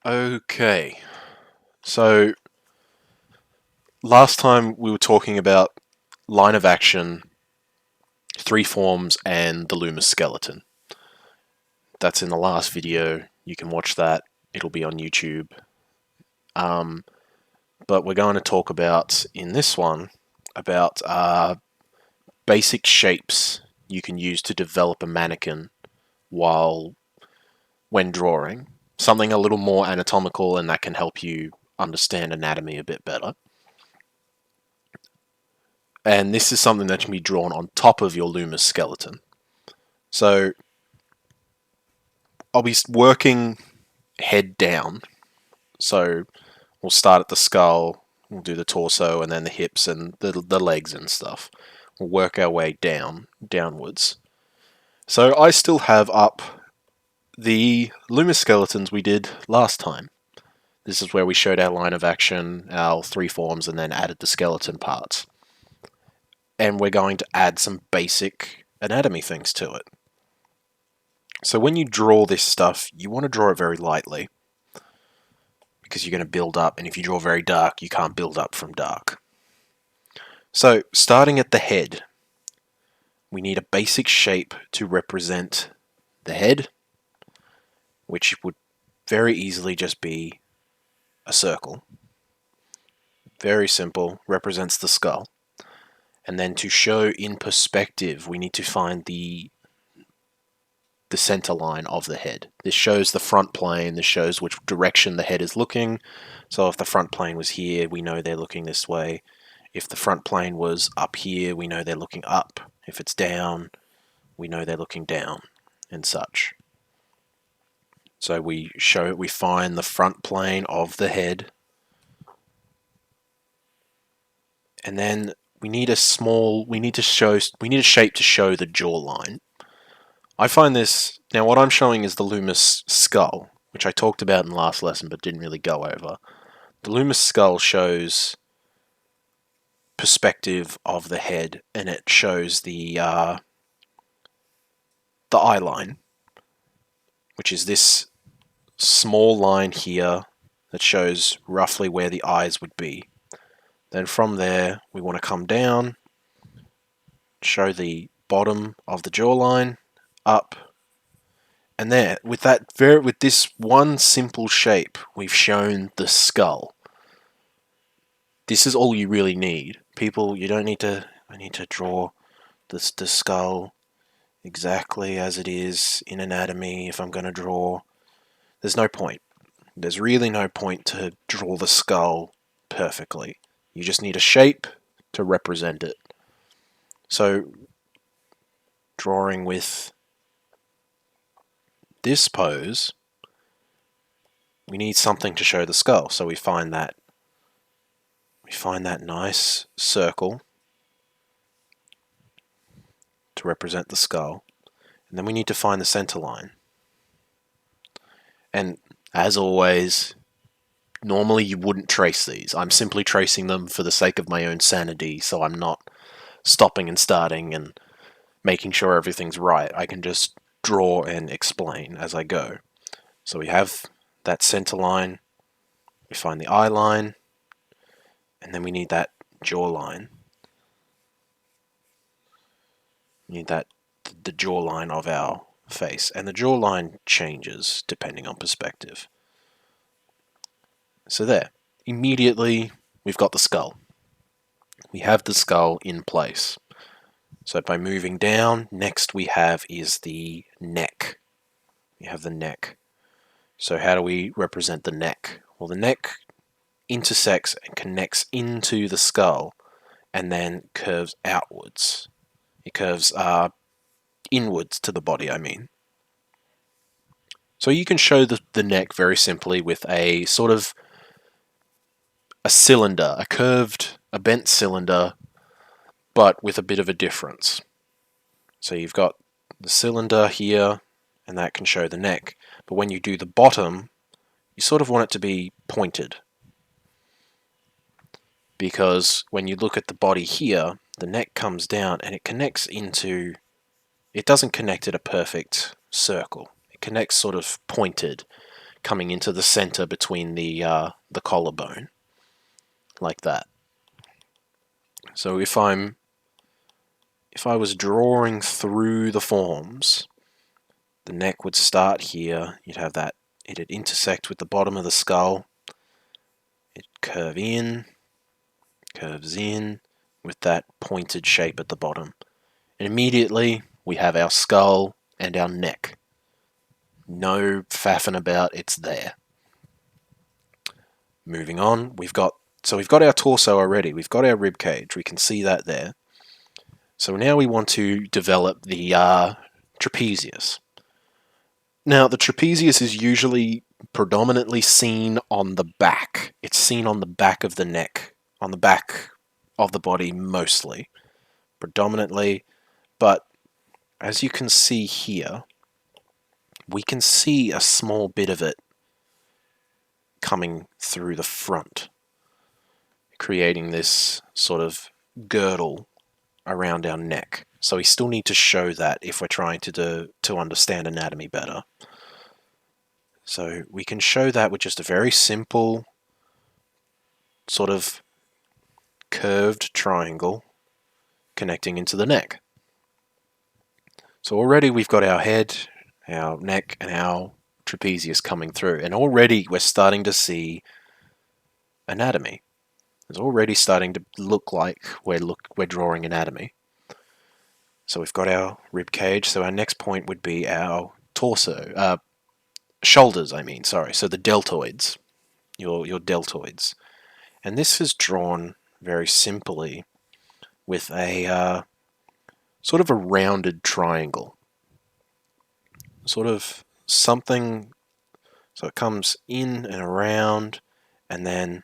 Okay, so last time we were talking about line of action, three forms, and the Loomis skeleton. That's in the last video. You can watch that. It'll be on YouTube. Um, but we're going to talk about, in this one, about basic shapes you can use to develop a mannequin when drawing. Something a little more anatomical and that can help you understand anatomy a bit better. And this is something that can be drawn on top of your Loomis skeleton. So I'll be working head down. So we'll start at the skull, we'll do the torso, and then the hips and the legs and stuff. We'll work our way downwards. So I still have up the Loomis skeletons we did last time. This is where we showed our line of action, our three forms, and then added the skeleton parts. And we're going to add some basic anatomy things to it. So when you draw this stuff, you want to draw it very lightly, because you're going to build up, and if you draw very dark, you can't build up from dark. So, starting at the head, we need a basic shape to represent the head, which would very easily just be a circle. Very simple, represents the skull. And then to show in perspective, we need to find the center line of the head. This shows the front plane, this shows which direction the head is looking. So if the front plane was here, we know they're looking this way. If the front plane was up here, we know they're looking up. If it's down, we know they're looking down, and such. So we find the front plane of the head, and then we need a shape to show the jawline. I find this, now what I'm showing is the Loomis skull, which I talked about in the last lesson but didn't really go over. The Loomis skull shows perspective of the head, and it shows the eye line, which is this small line here that shows roughly where the eyes would be. Then from there, we want to come down, show the bottom of the jawline, up, and there, with this one simple shape, we've shown the skull. This is all you really need. People, you don't need to, I need to draw the skull exactly as it is in anatomy if I'm going to draw. There's no point. There's really no point to draw the skull perfectly. You just need a shape to represent it. So, drawing with this pose, we need something to show the skull. So we find that nice circle to represent the skull, and then we need to find the center line. And as always, normally you wouldn't trace these. I'm simply tracing them for the sake of my own sanity, so I'm not stopping and starting and making sure everything's right. I can just draw and explain as I go. So we have that center line, we find the eye line, and then we need that jaw line. We need the jawline of our face, and the jawline changes depending on perspective. So there, immediately we've got the skull. We have the skull in place. So by moving down, next we have is the neck. We have the neck. So how do we represent the neck? Well, the neck intersects and connects into the skull and then curves outwards. It curves inwards to the body, I mean. So you can show the neck very simply with a sort of a cylinder, a bent cylinder, but with a bit of a difference. So you've got the cylinder here, and that can show the neck. But when you do the bottom, you sort of want it to be pointed. Because when you look at the body here, the neck comes down and it connects into, it doesn't connect at a perfect circle. It connects sort of pointed, coming into the center between the collarbone, like that. So if I was drawing through the forms, the neck would start here. You'd have that. It'd intersect with the bottom of the skull. It'd curve in, curves in, with that pointed shape at the bottom. And immediately we have our skull and our neck. No faffing about, it's there. Moving on, we've got our torso already. We've got our rib cage. We can see that there. So now we want to develop the trapezius. Now, the trapezius is usually predominantly seen on the back. It's seen on the back of the neck, on the back of the body mostly, predominantly. But as you can see here, we can see a small bit of it coming through the front, creating this sort of girdle around our neck. So we still need to show that if we're trying to understand anatomy better. So we can show that with just a very simple sort of curved triangle connecting into the neck. So already we've got our head, our neck, and our trapezius coming through, and already we're starting to see anatomy. It's already starting to look like we're drawing anatomy. So we've got our rib cage. So our next point would be our torso, shoulders. So the deltoids, your deltoids, and this is drawn very simply with a sort of a rounded triangle, sort of something. So it comes in and around, and then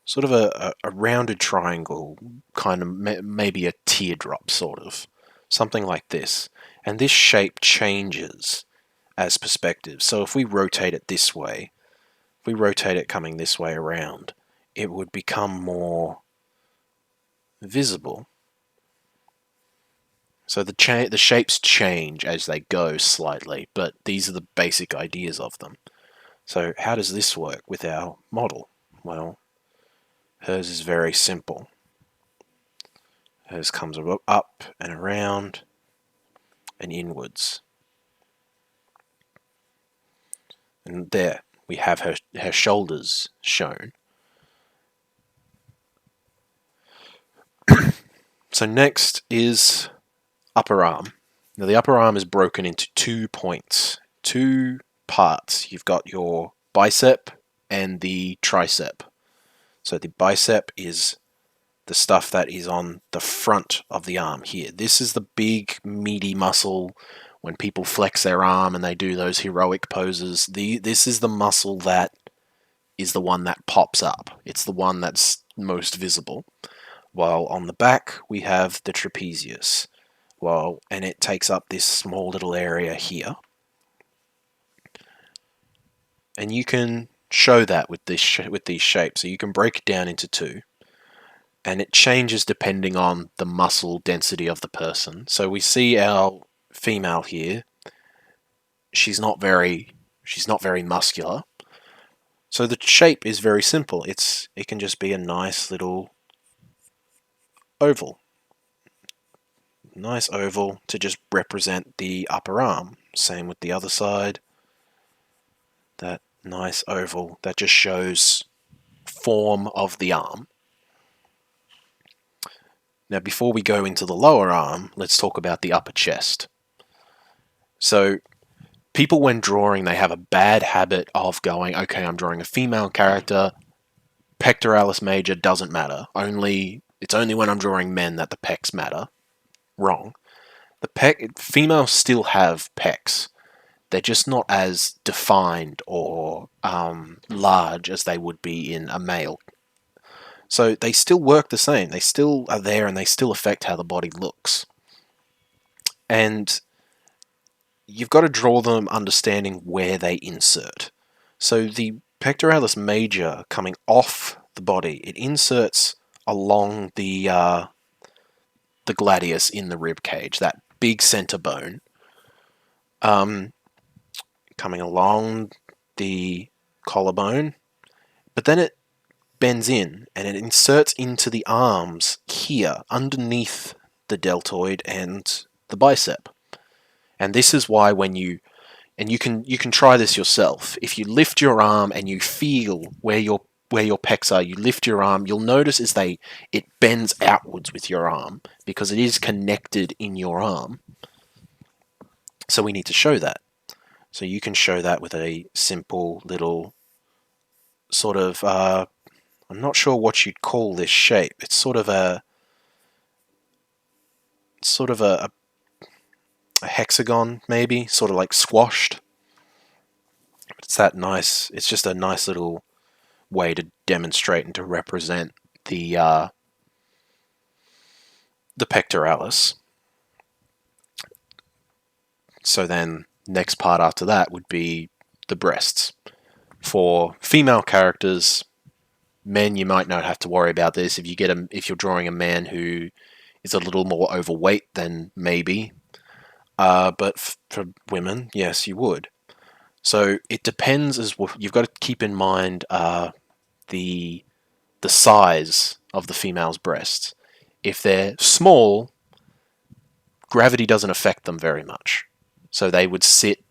sort of a rounded triangle, kind of maybe a teardrop, sort of something like this. And this shape changes as perspective. So if we rotate it this way, if we rotate it coming this way around, it would become more visible. So the shapes change as they go slightly, but these are the basic ideas of them. So how does this work with our model? Well, hers is very simple. Hers comes up and around and inwards. And there we have her shoulders shown. So next is upper arm. Now the upper arm is broken into 2 points, 2 parts. You've got your bicep and the tricep. So the bicep is the stuff that is on the front of the arm here. This is the big meaty muscle when people flex their arm and they do those heroic poses. This is the muscle that is the one that pops up. It's the one that's most visible. While on the back we have the trapezius. And it takes up this small little area here. And you can show that with these shapes. So you can break it down into 2. And it changes depending on the muscle density of the person. So we see our female here. She's not very muscular. So the shape is very simple. It can just be a nice little oval. Nice oval to just represent the upper arm. Same with the other side. That nice oval that just shows form of the arm. Now before we go into the lower arm, let's talk about the upper chest. So people when drawing, they have a bad habit of going, okay, I'm drawing a female character, pectoralis major doesn't matter. It's only when I'm drawing men that the pecs matter. Wrong. Females still have pecs. They're just not as defined or large as they would be in a male. So they still work the same. They still are there and they still affect how the body looks. And you've got to draw them understanding where they insert. So the pectoralis major coming off the body, it inserts along the gladius in the rib cage, that big center bone, coming along the collarbone, but then it bends in and it inserts into the arms here underneath the deltoid and the bicep. And this is why when you can try this yourself. If you lift your arm and you feel where your pecs are, you lift your arm, you'll notice it bends outwards with your arm because it is connected in your arm. So we need to show that. So you can show that with a simple little sort of I'm not sure what you'd call this shape. It's sort of a a hexagon, maybe, sort of like squashed. It's that nice. It's just a nice little way to demonstrate and to represent the pectoralis. So then, next part after that would be the breasts. For female characters, men, you might not have to worry about this. If you're drawing a man who is a little more overweight, then maybe. But for women, yes, you would. So it depends. You've got to keep in mind the size of the female's breasts. If they're small, gravity doesn't affect them very much. So they would sit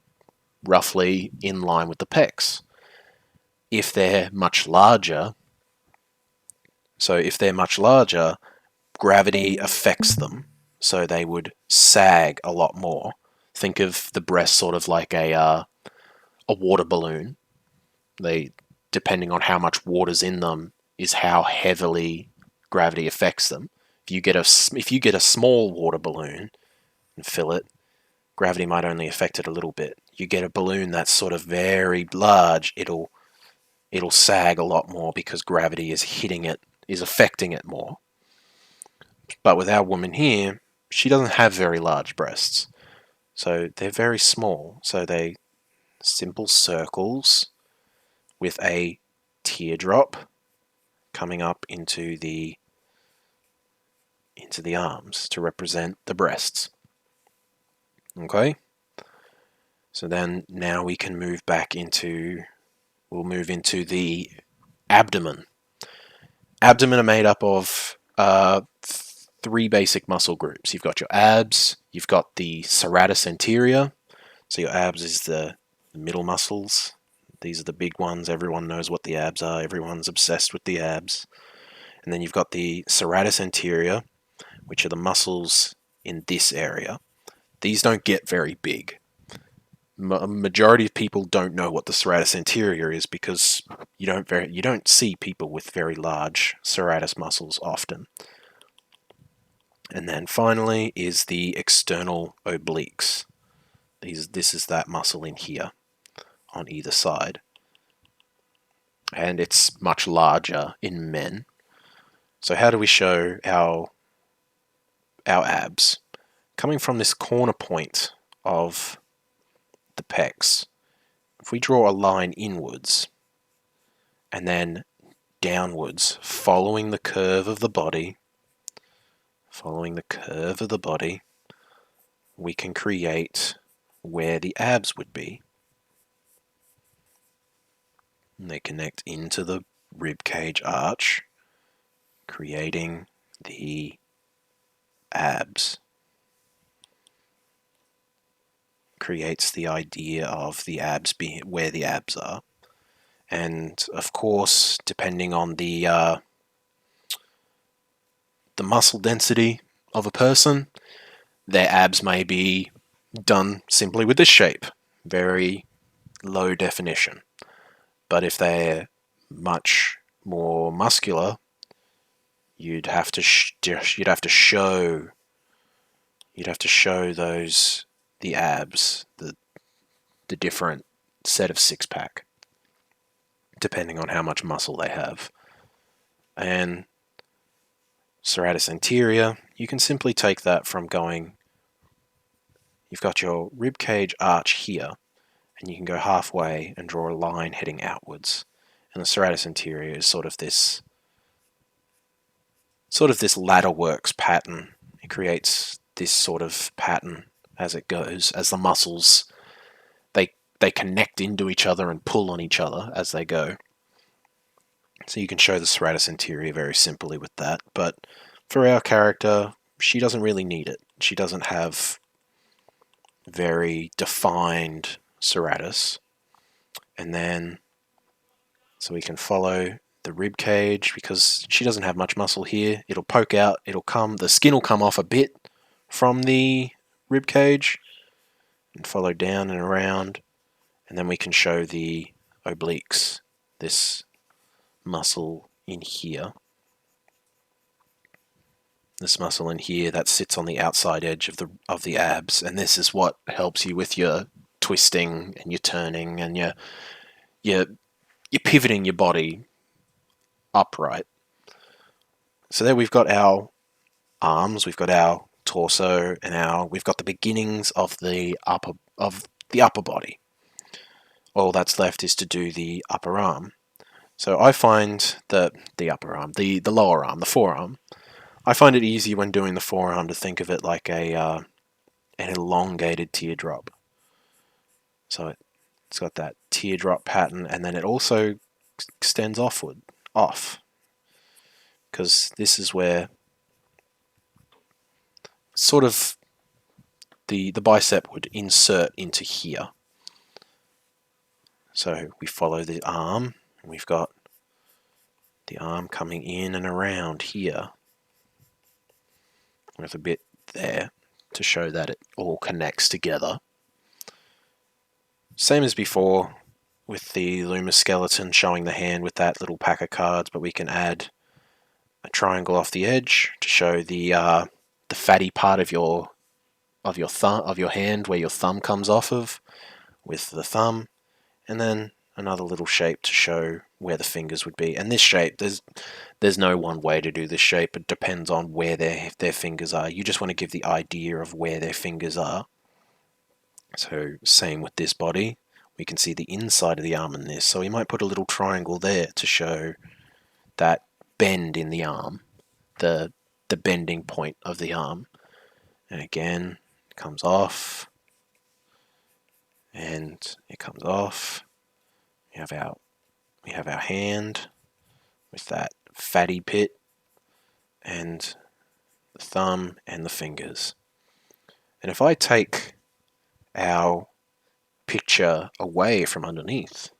roughly in line with the pecs. If they're much larger, gravity affects them, so they would sag a lot more. Think of the breast sort of like a water balloon. Depending on how much water's in them, is how heavily gravity affects them. If you get a small water balloon and fill it, gravity might only affect it a little bit. You get a balloon that's sort of very large, it'll sag a lot more because gravity is affecting it more. But with our woman here, she doesn't have very large breasts. So they're very small. So they simple circles with a teardrop coming up into the arms to represent the breasts. Okay? So then now we can move into the abdomen. Abdomen are made up of three basic muscle groups. You've got your abs, you've got the serratus anterior. So your abs is the middle muscles. These are the big ones. Everyone knows what the abs are. Everyone's obsessed with the abs. And then you've got the serratus anterior, which are the muscles in this area. These don't get very big. A majority of people don't know what the serratus anterior is because you don't see people with very large serratus muscles often. And then finally is the external obliques. This is that muscle in here on either side. And it's much larger in men. So how do we show our abs? Coming from this corner point of the pecs, if we draw a line inwards and then downwards, following the curve of the body, we can create where the abs would be. And they connect into the rib cage arch, creating the abs. Creates the idea of the abs being where the abs are. And of course, depending on the muscle density of a person, their abs may be done simply with this shape, very low definition. But if they're much more muscular, you'd have to show those the abs, the different set of six pack, depending on how much muscle they have. And serratus anterior, you can simply take that from going, you've got your rib cage arch here, and you can go halfway and draw a line heading outwards. And the serratus anterior is sort of this ladder works pattern. It creates this sort of pattern as it goes, as the muscles, they connect into each other and pull on each other as they go. So you can show the serratus anterior very simply with that. But for our character, she doesn't really need it. She doesn't have very defined serratus. And then, so we can follow the rib cage because she doesn't have much muscle here. It'll poke out, the skin will come off a bit from the rib cage and follow down and around. And then we can show the obliques, this muscle in here. This muscle in here that sits on the outside edge of the abs, and this is what helps you with your twisting and your turning and you're pivoting your body upright. So there we've got our arms, we've got our torso, and we've got the beginnings of the upper body. All that's left is to do the upper arm. So I find that the upper arm, the lower arm, the forearm, I find it easy when doing the forearm to think of it like an elongated teardrop. So it's got that teardrop pattern, and then it also extends off, because this is where sort of the bicep would insert into here. So we follow the arm, and we've got the arm coming in and around here with a bit there to show that it all connects together. Same as before with the Luma skeleton showing the hand with that little pack of cards, but we can add a triangle off the edge to show the fatty part of your hand where your thumb comes off of with the thumb, and then another little shape to show where the fingers would be. And this shape, there's no one way to do this shape. It depends on where their fingers are. You just want to give the idea of where their fingers are. So same with this body. We can see the inside of the arm in this. So we might put a little triangle there to show that bend in the arm, the bending point of the arm. And again, it comes off, and it comes off. We have our hand with that fatty pit, and the thumb and the fingers. And if I take our picture away from underneath,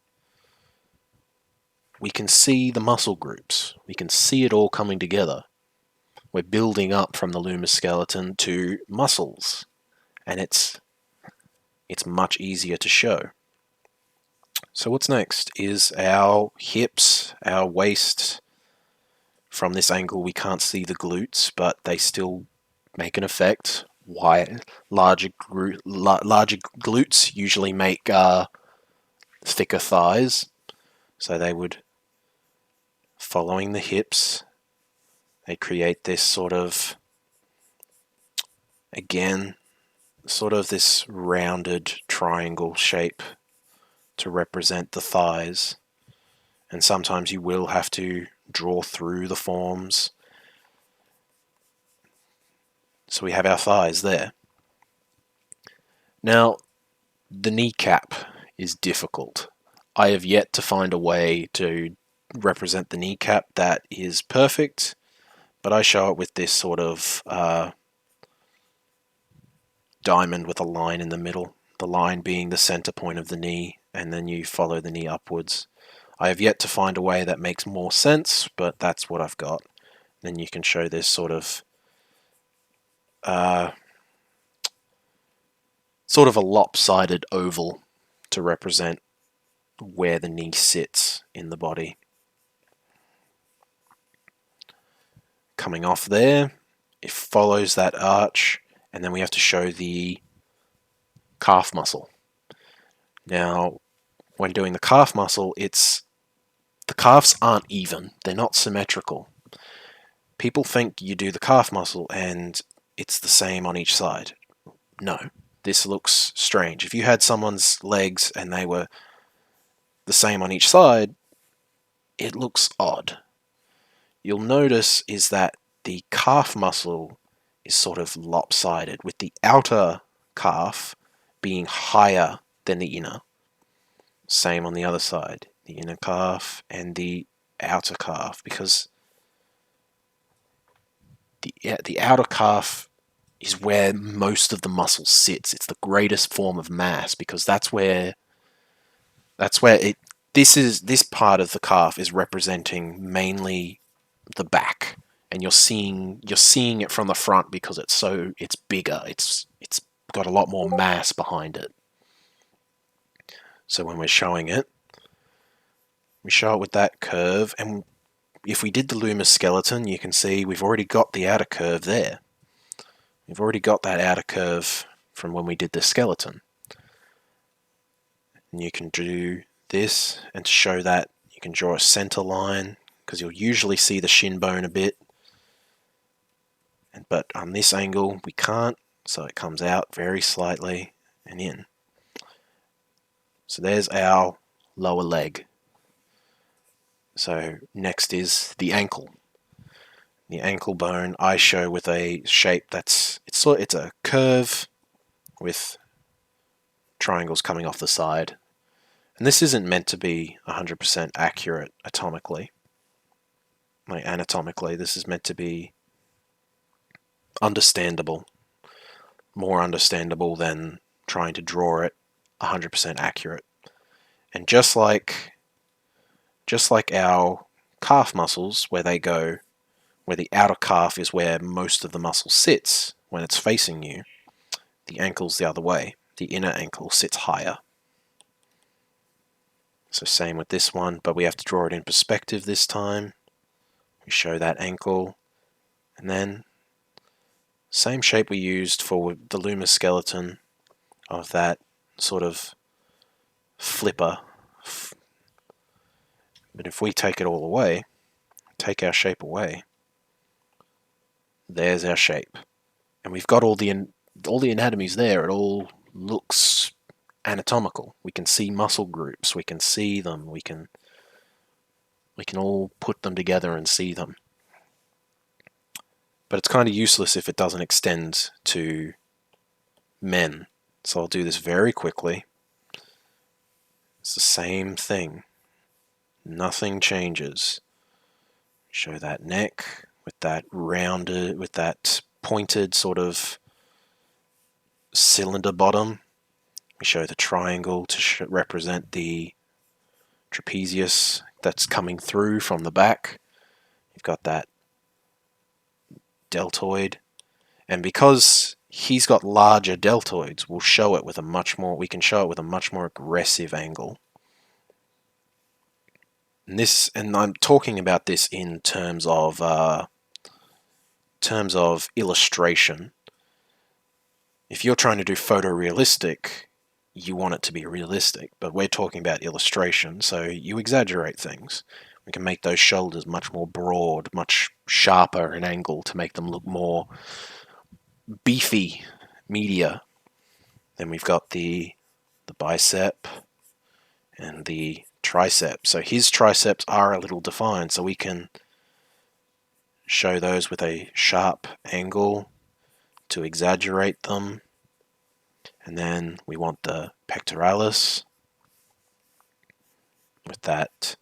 we can see the muscle groups. We can see it all coming together. We're building up from the Luma skeleton to muscles, and it's much easier to show. So what's next is our hips, our waist. From this angle we can't see the glutes, but they still make an effect. Larger glutes usually make thicker thighs, so they would, following the hips, they create this sort of, again, sort of this rounded triangle shape to represent the thighs. And sometimes you will have to draw through the forms. So we have our thighs there. Now, the kneecap is difficult. I have yet to find a way to represent the kneecap that is perfect, but I show it with this sort of diamond with a line in the middle, the line being the center point of the knee, and then you follow the knee upwards. I have yet to find a way that makes more sense, but that's what I've got. Then you can show this sort of a lopsided oval to represent where the knee sits in the body. Coming off there, it follows that arch, and then we have to show the calf muscle. Now, when doing the calf muscle, the calves aren't even, they're not symmetrical. People think you do the calf muscle and it's the same on each side. No, this looks strange. If you had someone's legs and they were the same on each side, it looks odd. You'll notice is that the calf muscle is sort of lopsided, with the outer calf being higher than the inner. Same on the other side, the inner calf and the outer calf, because the outer calf is where most of the muscle sits. It's the greatest form of mass because that's where this part of the calf is representing mainly the back, and you're seeing it from the front because it's bigger. It's got a lot more mass behind it. So when we're showing it, we show it with that curve, and if we did the Loomis skeleton, you can see we've already got the outer curve there. We've already got that outer curve from when we did the skeleton. And you can do this, and to show that, you can draw a center line, because you'll usually see the shin bone a bit. But on this angle, we can't, so it comes out very slightly and in. So there's our lower leg. So next is the ankle. The ankle bone I show with a shape it's a curve with triangles coming off the side. And this isn't meant to be 100% accurate anatomically. This is meant to be understandable, more understandable than trying to draw it 100% accurate. And just like our calf muscles, where the outer calf is where most of the muscle sits when it's facing you, the ankle's the other way. The inner ankle sits higher. So same with this one, but we have to draw it in perspective this time. We show that ankle, and then same shape we used for the Loomis skeleton, of that sort of flipper. But if we take it all away, take our shape away, there's our shape. And we've got all the anatomies there. It all looks anatomical. We can see muscle groups, we can see them, we can all put them together and see them. But it's kind of useless if it doesn't extend to men. So I'll do this very quickly. It's the same thing. Nothing changes. Show that neck with that rounded, with that pointed sort of cylinder bottom. We show the triangle to represent the trapezius that's coming through from the back. You've got that deltoid, and because he's got larger deltoids, we can show it with a much more aggressive angle. And I'm talking about this in terms of illustration. If you're trying to do photorealistic, you want it to be realistic, but we're talking about illustration, so you exaggerate things. We can make those shoulders much more broad, much sharper in angle to make them look more beefy, meatier. Then we've got the bicep and the tricep. So his triceps are a little defined, so we can show those with a sharp angle to exaggerate them. And then we want the pectoralis with that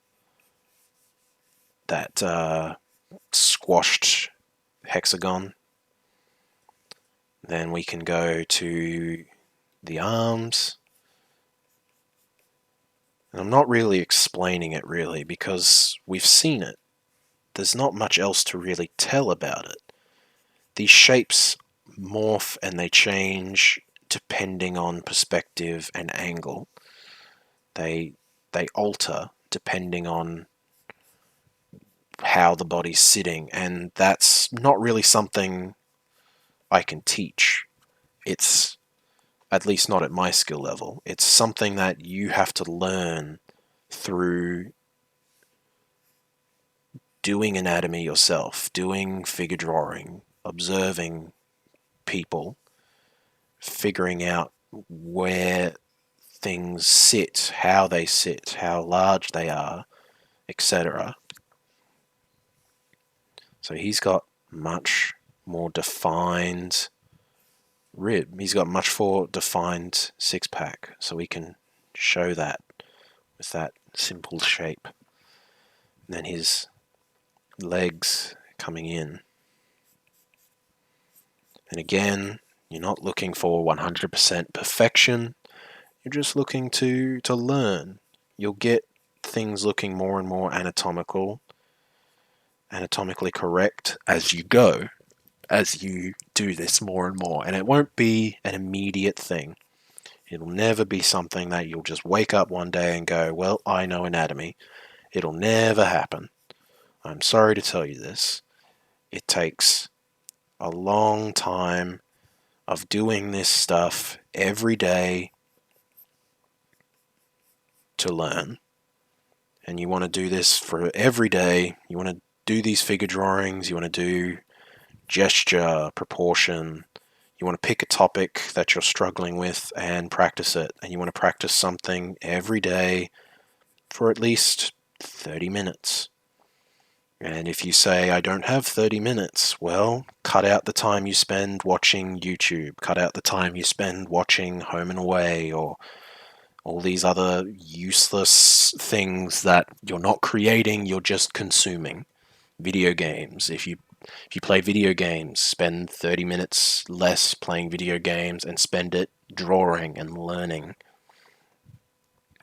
squashed hexagon. Then we can go to the arms. And I'm not really explaining it really because we've seen it. There's not much else to really tell about it. These shapes morph and they change depending on perspective and angle. They alter depending on how the body's sitting, and that's not really something I can teach. It's, at least not at my skill level, it's something that you have to learn through doing anatomy yourself, doing figure drawing, observing people, figuring out where things sit, how large they are, etc. So he's got much more defined rib. He's got much more defined six-pack, so we can show that with that simple shape. And then his legs coming in. And again, you're not looking for 100% perfection. You're just looking to learn. You'll get things looking more and more anatomically correct as you go, as you do this more and more. And it won't be an immediate thing. It'll never be something that you'll just wake up one day and go, well, I know anatomy. It'll never happen. I'm sorry to tell you this. It takes a long time of doing this stuff every day to learn. And you want to do this for every day. You want to do these figure drawings. You want to do gesture, proportion. You want to pick a topic that you're struggling with and practice it. And you want to practice something every day for at least 30 minutes. And if you say, I don't have 30 minutes, well, cut out the time you spend watching YouTube, cut out the time you spend watching Home and Away or all these other useless things that you're not creating, you're just consuming. Video games. If you play video games, spend 30 minutes less playing video games and spend it drawing and learning.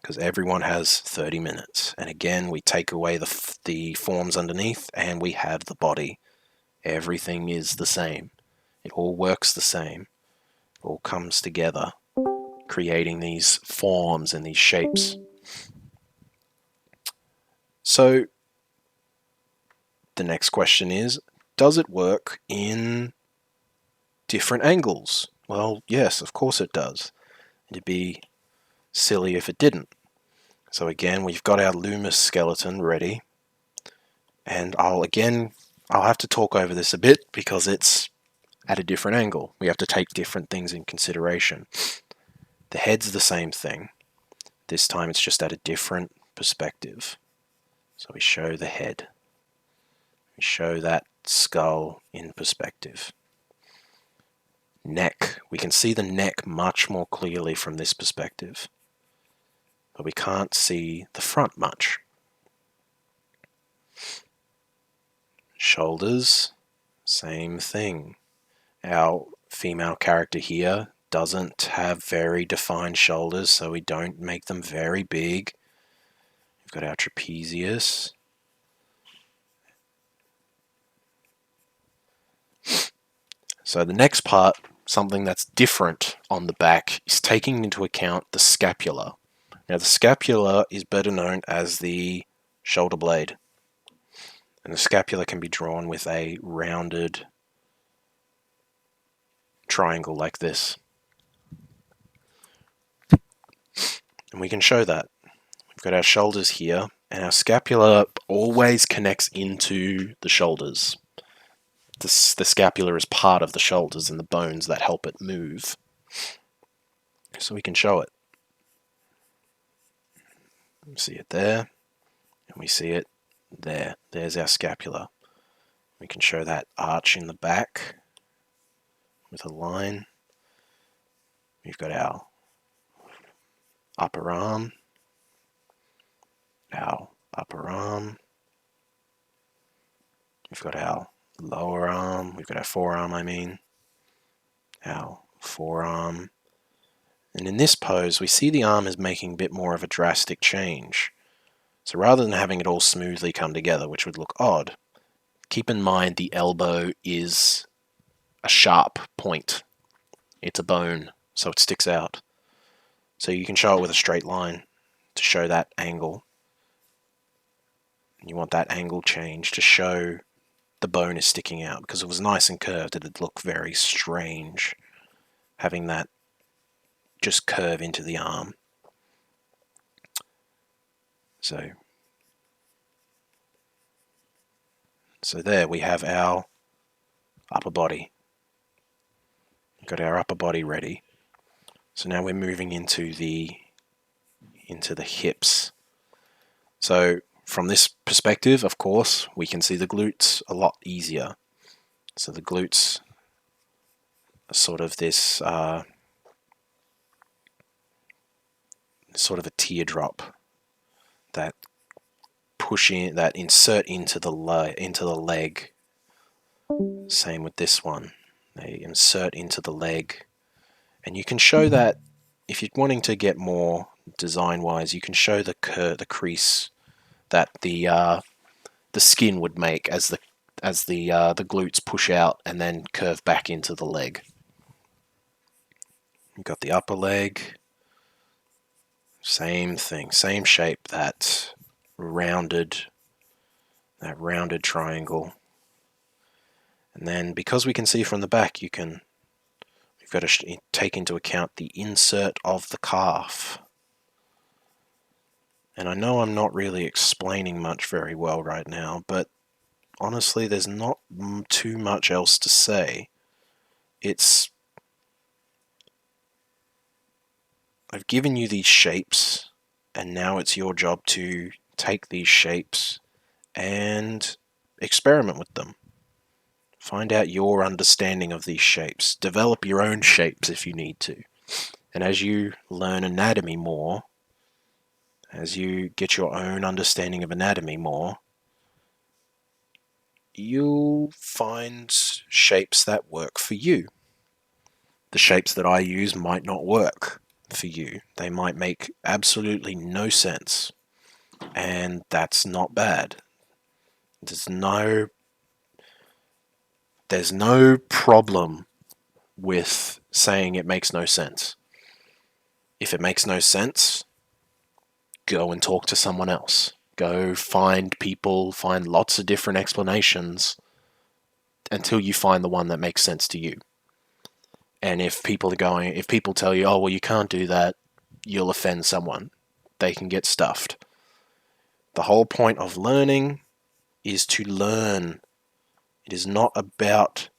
Because everyone has 30 minutes. And again, we take away the forms underneath and we have the body. Everything is the same. It all works the same. It all comes together, creating these forms and these shapes. So the next question is, does it work in different angles? Well, yes, of course it does. It'd be silly if it didn't. So again, we've got our Loomis skeleton ready. And I'll have to talk over this a bit because it's at a different angle. We have to take different things in consideration. The head's the same thing. This time it's just at a different perspective. So we show the head. We show that skull in perspective. Neck. We can see the neck much more clearly from this perspective. But we can't see the front much. Shoulders, same thing. Our female character here doesn't have very defined shoulders, so we don't make them very big. We've got our trapezius. So the next part, something that's different on the back, is taking into account the scapula. Now the scapula is better known as the shoulder blade. And the scapula can be drawn with a rounded triangle like this. And we can show that. We've got our shoulders here, and our scapula always connects into the shoulders. The scapula is part of the shoulders and the bones that help it move. So we can show it. We see it there, and we see it there. There's our scapula. We can show that arch in the back with a line. We've got our upper arm, We've got our lower arm, we've got our forearm, our forearm. And in this pose, we see the arm is making a bit more of a drastic change. So rather than having it all smoothly come together, which would look odd, keep in mind the elbow is a sharp point. It's a bone, so it sticks out. So you can show it with a straight line to show that angle. You want that angle change to show the bone is sticking out, because if it was nice and curved, it'd look very strange having that just curve into the arm. So there we have our upper body. We've got our upper body ready. So now we're moving into the hips. So from this perspective, of course, we can see the glutes a lot easier. So the glutes are sort of this sort of a teardrop that that insert into the leg. Same with this one. They insert into the leg, and you can show that if you're wanting to get more design-wise, you can show the crease that the skin would make as the glutes push out and then curve back into the leg. You've got the upper leg, same thing, same shape, that rounded triangle. And then because we can see from the back, we've got to take into account the insert of the calf. And I know I'm not really explaining much very well right now, but honestly, there's not too much else to say. I've given you these shapes, and now it's your job to take these shapes and experiment with them. Find out your understanding of these shapes. Develop your own shapes if you need to. And as you learn anatomy more, as you get your own understanding of anatomy more, you'll find shapes that work for you. The shapes that I use might not work for you. They might make absolutely no sense. And that's not bad. There's no problem with saying it makes no sense. If it makes no sense, go and talk to someone else. Go find people, find lots of different explanations until you find the one that makes sense to you. And if people tell you, oh, well, you can't do that, you'll offend someone. They can get stuffed. The whole point of learning is to learn. It is not about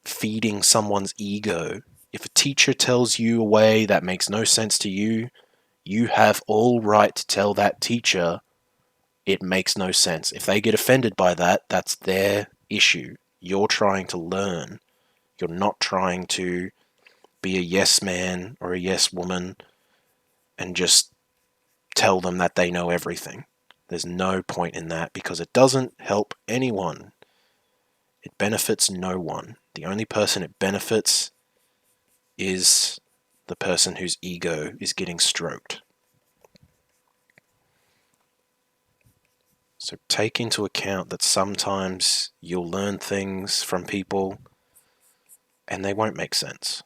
feeding someone's ego. If a teacher tells you a way that makes no sense to you, you have all right to tell that teacher it makes no sense. If they get offended by that, that's their issue. You're trying to learn. You're not trying to be a yes man or a yes woman and just tell them that they know everything. There's no point in that because it doesn't help anyone. It benefits no one. The only person it benefits is the person whose ego is getting stroked. So take into account that sometimes you'll learn things from people and they won't make sense.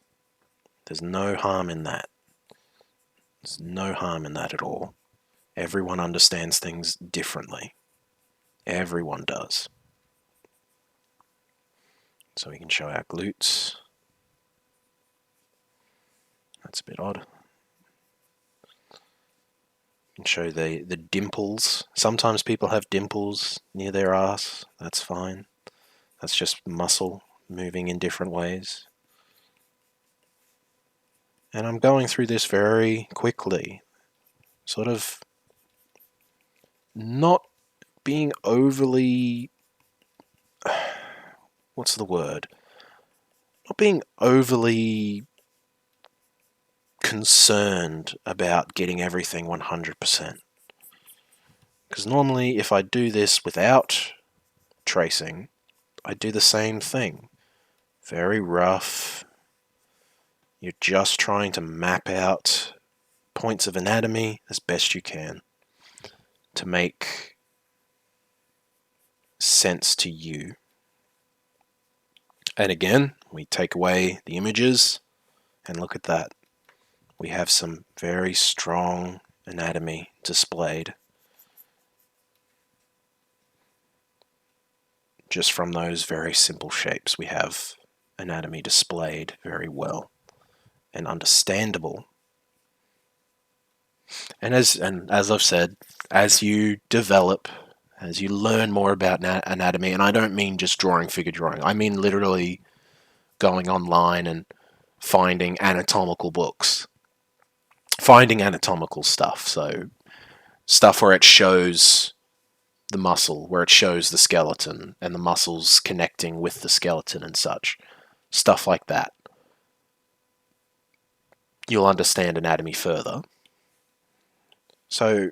There's no harm in that. There's no harm in that at all. Everyone understands things differently. Everyone does. So we can show our glutes. That's a bit odd. We can show the dimples. Sometimes people have dimples near their ass. That's fine. That's just muscle moving in different ways. And I'm going through this very quickly. Sort of not being overly... what's the word? Not being overly concerned about getting everything 100%. Because normally if I do this without tracing, I do the same thing. Very rough. You're just trying to map out points of anatomy as best you can to make sense to you. And again, we take away the images and look at that. We have some very strong anatomy displayed just from those very simple shapes. We have anatomy displayed very well and understandable. And as I've said, as you develop, as you learn more about anatomy, and I don't mean just figure drawing, I mean literally going online and finding anatomical books, finding anatomical stuff. So stuff where it shows the muscle, where it shows the skeleton and the muscles connecting with the skeleton and such. Stuff like that. You'll understand anatomy further. So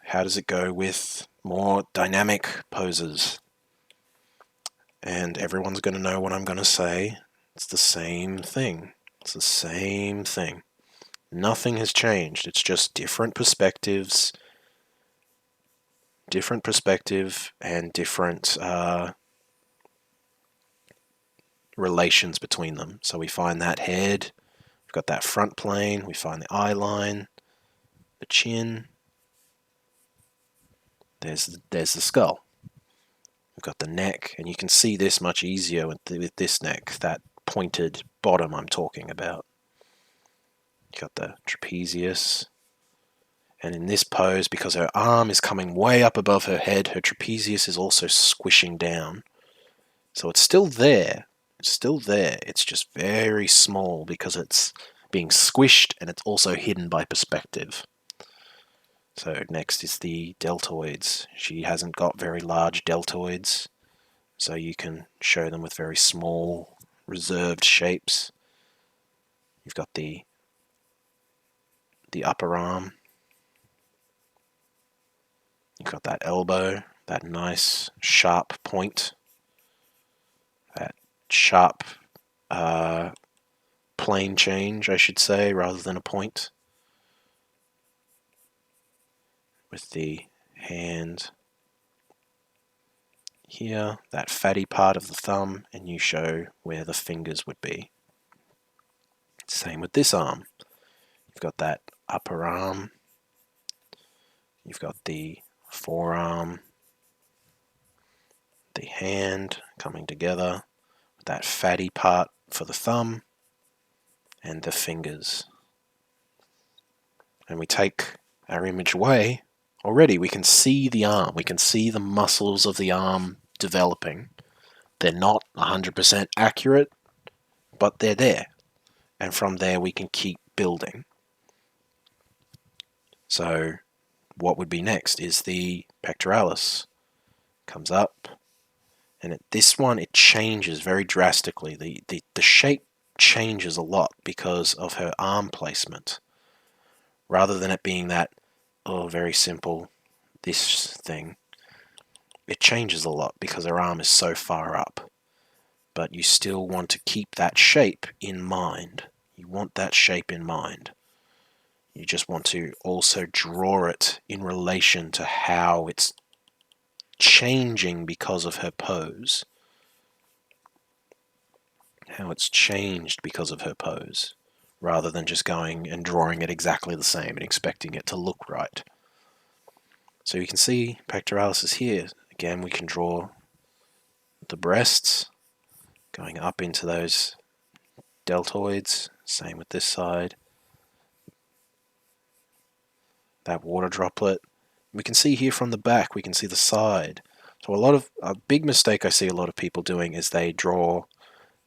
how does it go with more dynamic poses? And everyone's going to know what I'm going to say. It's the same thing. It's the same thing. Nothing has changed. It's just different perspective and different relations between them. So we find that head, we've got that front plane, we find the eye line, the chin, there's the skull. We've got the neck, and you can see this much easier with this neck, that pointed bottom I'm talking about. You've got the trapezius, and in this pose, because her arm is coming way up above her head, her trapezius is also squishing down. So it's still there. It's still there. It's just very small because it's being squished and it's also hidden by perspective. So next is the deltoids. She hasn't got very large deltoids, so you can show them with very small, reserved shapes. You've got the upper arm. You've got that elbow, that nice sharp point, that sharp plane change, I should say, rather than a point, with the hand here, that fatty part of the thumb, and you show where the fingers would be. Same with this arm. You've got that upper arm, you've got the forearm, the hand coming together, with that fatty part for the thumb, and the fingers. And we take our image away, already we can see the arm, we can see the muscles of the arm developing. They're not 100% accurate, but they're there. And from there we can keep building. So what would be next is the pectoralis. Comes up, and this one, it changes very drastically. The shape changes a lot because of her arm placement. Rather than it being that, very simple, this thing, it changes a lot because her arm is so far up. But you still want to keep that shape in mind. You want that shape in mind. You just want to also draw it in relation to how it's changing because of her pose. How it's changed because of her pose, rather than just going and drawing it exactly the same and expecting it to look right. So you can see pectoralis is here. Again, we can draw the breasts going up into those deltoids. Same with this side. That water droplet. We can see here from the back, we can see the side. So a big mistake I see a lot of people doing is they draw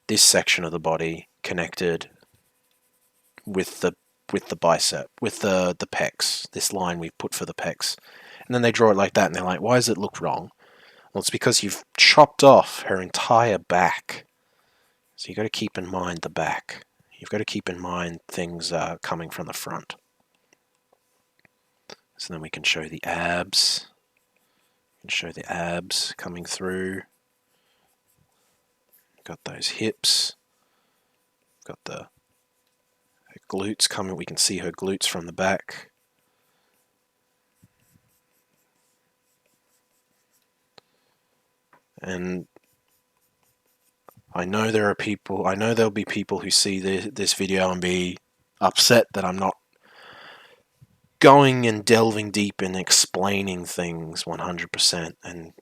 this section of the body connected with the bicep, with the pecs, this line we've put for the pecs. And then they draw it like that and they're like, why does it look wrong? Well, it's because you've chopped off her entire back. So you've got to keep in mind the back. You've got to keep in mind things coming from the front. So then we can show the abs. We can show the abs coming through. Got those hips. Got the glutes coming. We can see her glutes from the back. And I know there'll be people who see this video and be upset that I'm not going and delving deep and explaining things 100% and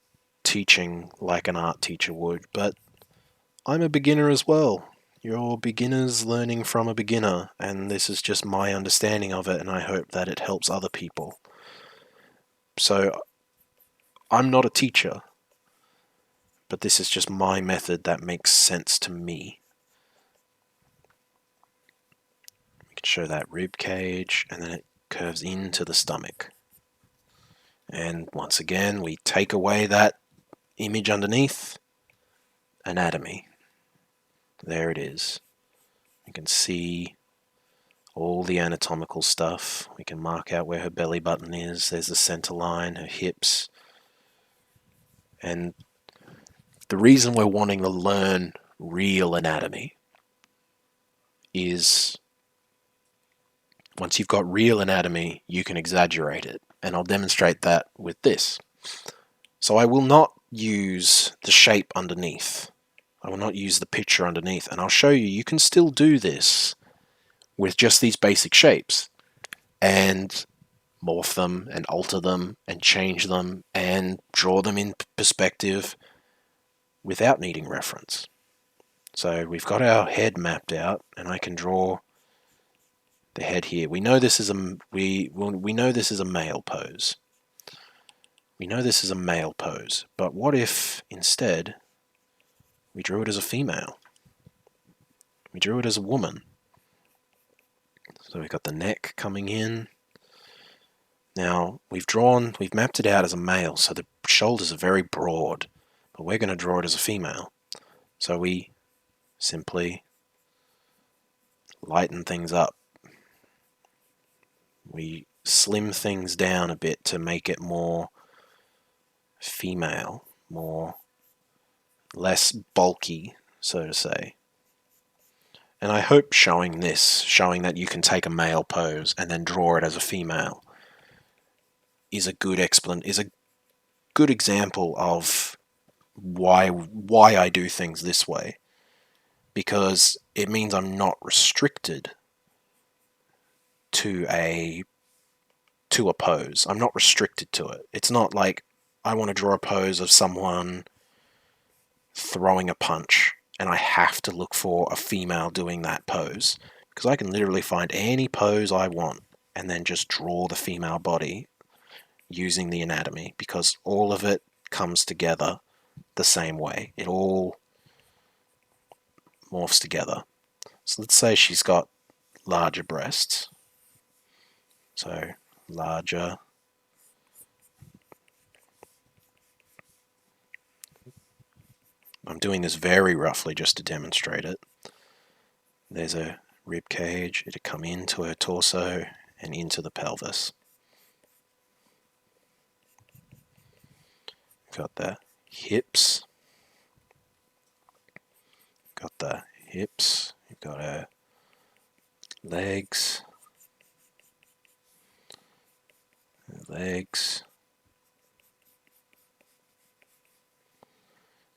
teaching like an art teacher would, but I'm a beginner as well. You're beginners learning from a beginner, and this is just my understanding of it, and I hope that it helps other people. So I'm not a teacher, but this is just my method that makes sense to me. We can show that rib cage, and then it curves into the stomach. And once again, we take away that image underneath. Anatomy. There it is. You can see all the anatomical stuff. We can mark out where her belly button is. There's the center line, her hips. And the reason we're wanting to learn real anatomy is once you've got real anatomy, you can exaggerate it. And I'll demonstrate that with this. So I will not use the shape underneath. I will not use the picture underneath. And I'll show you, you can still do this with just these basic shapes and morph them and alter them and change them and draw them in perspective without needing reference. So we've got our head mapped out, and I can draw the head here. We know this is a we know this is a male pose. We know this is a male pose, but what if instead we drew it as a female? We drew it as a woman. So we've got the neck coming in. Now we've mapped it out as a male, so the shoulders are very broad, but we're going to draw it as a female. So we simply lighten things up. We slim things down a bit to make it more female, less bulky, so to say. And I hope showing that you can take a male pose and then draw it as a female is a good example of why I do things this way, because it means I'm not restricted to a pose. I'm not restricted to it. It's not like I want to draw a pose of someone throwing a punch and I have to look for a female doing that pose, because I can literally find any pose I want and then just draw the female body using the anatomy, because all of it comes together the same way. It all morphs together. So let's say she's got larger breasts. So larger. I'm doing this very roughly just to demonstrate it. There's a rib cage. It'll come into her torso and into the pelvis. Got the hips. Got the hips. You've got her legs. Legs.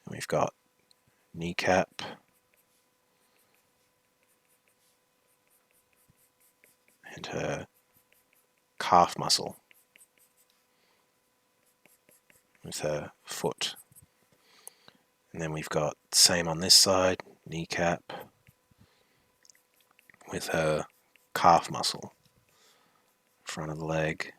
And we've got kneecap. And her calf muscle with her foot. And then we've got same on this side, kneecap with her calf muscle, front of the leg.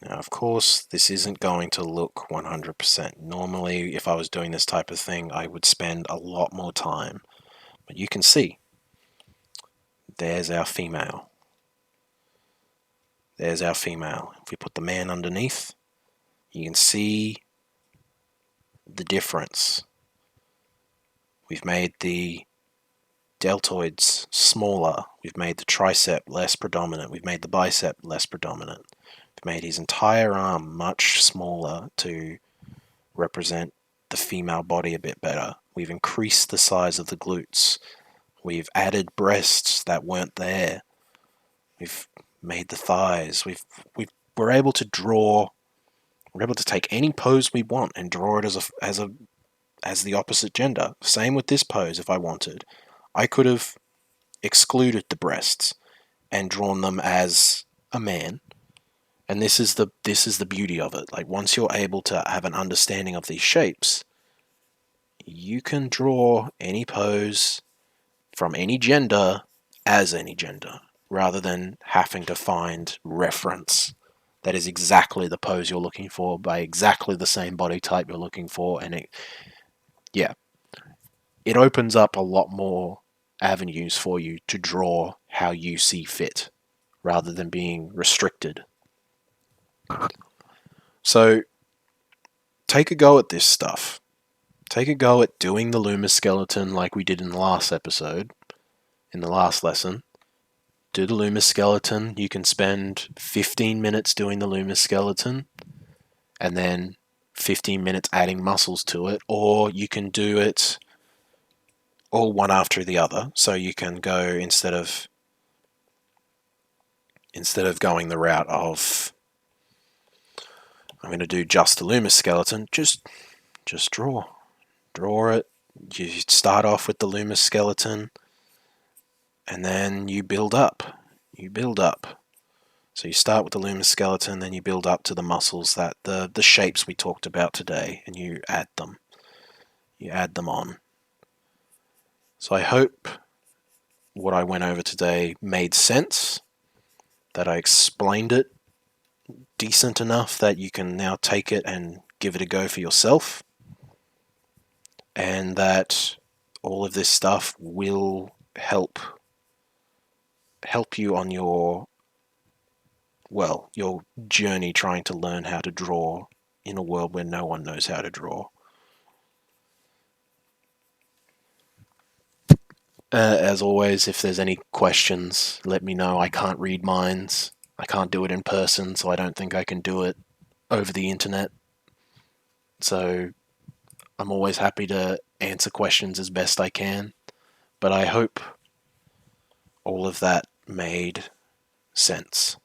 Now, of course, this isn't going to look 100%. Normally, if I was doing this type of thing, I would spend a lot more time. But you can see, there's our female. There's our female. If we put the man underneath, you can see the difference. We've made the deltoids smaller. We've made the tricep less predominant. We've made the bicep less predominant. We've made his entire arm much smaller to represent the female body a bit better. We've increased the size of the glutes. We've added breasts that weren't there. We've made the thighs. We're able to draw. We're able to take any pose we want and draw it as the opposite gender. Same with this pose. If I wanted, I could have excluded the breasts and drawn them as a man. And this is the beauty of it. Like, once you're able to have an understanding of these shapes, you can draw any pose from any gender as any gender, rather than having to find reference that is exactly the pose you're looking for by exactly the same body type you're looking for. And it opens up a lot more avenues for you to draw how you see fit, rather than being restricted So take a go at this stuff. Take a go at doing the Luma skeleton like we did in the last episode, in the last lesson. Do the Luma skeleton. You can spend 15 minutes doing the Luma skeleton and then 15 minutes adding muscles to it, or you can do it all one after the other. So you can go instead of going the route of I'm going to do just the Luma skeleton, just draw it. You start off with the Luma skeleton and then you build up. So you start with the Luma skeleton, then you build up to the muscles, that the shapes we talked about today, and you add them. You add them on. So I hope what I went over today made sense, that I explained it decent enough that you can now take it and give it a go for yourself, and that all of this stuff will help you on your journey trying to learn how to draw in a world where no one knows how to draw. As always, if there's any questions, let me know. I can't read minds. I can't do it in person, so I don't think I can do it over the internet. So I'm always happy to answer questions as best I can. But I hope all of that made sense.